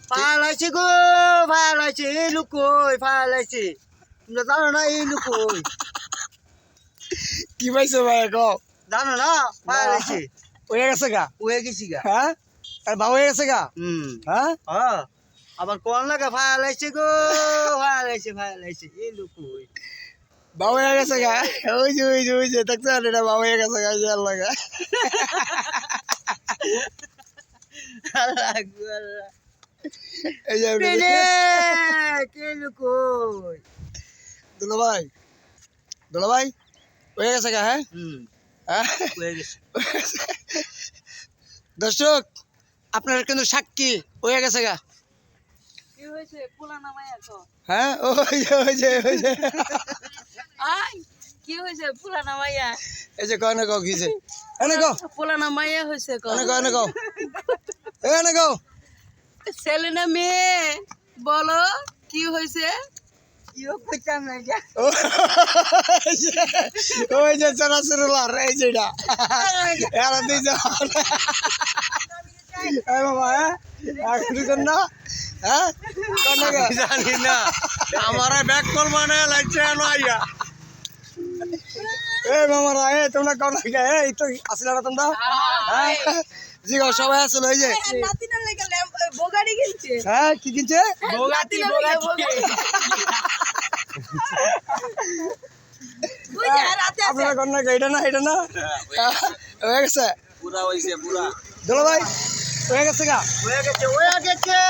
ফালাইছে গো ফালাইছে এই লুকোই ফালাইছে তোমরা জানো না এই লুকোই কি পাইছো ভাই কও জানো না ফালাইছে হয়ে গেছে গা হয়ে গেছি গা হ্যাঁ আর বাবা হয়ে গেছে গা হ্যাঁ হ্যাঁ আবার কোন লাগা ফালাইছে গো ফালাইছে এই লুকোই বাবা হয়ে গেছে গা ওই যে দেখছো এটা বাবা হয়ে গেছে গা ইয়ার লাগা এই যে কে লুকোই দুলা ভাই হয়ে গেছে গা হ্যাঁ হ্যাঁ হয়ে গেছে দর্শক আপনারা কিন্তু সাক্ষী হয়ে গেছে গা কি হয়েছে পুলানা মাইয়া তো হ্যাঁ ওই যে আই কি হয়েছে পুলানা মাইয়া এই যে কয় না কও কিছে এনে কও পুলানা মাইয়া হয়েছে এনে কও এনে কও ছেলে না মেয়ে বলো কি হয়েছে ইও কইতাম না যা ওই যে চরাচুরুলার এই যেটা এরা দুইজন এই বাবা হ্যাঁ দুইজন না হ্যাঁ জানি না আমার ব্যাক কল মানে লাগছে না আইয়া এই মামারা তোমরা কোন এই তো আসলে না তোমরা হ্যাঁ জি গো সবাই আসলে ওই যে নাতিনা লাগা বগাড়ি কিনছে হ্যাঁ কি কিনছে বগাতি বুঝা রাতে আপনারা কোন এটা না হয়ে গেছে পুরা হইছে পুরা দুলা ভাই হয়ে গেছে গা হয়ে গেছে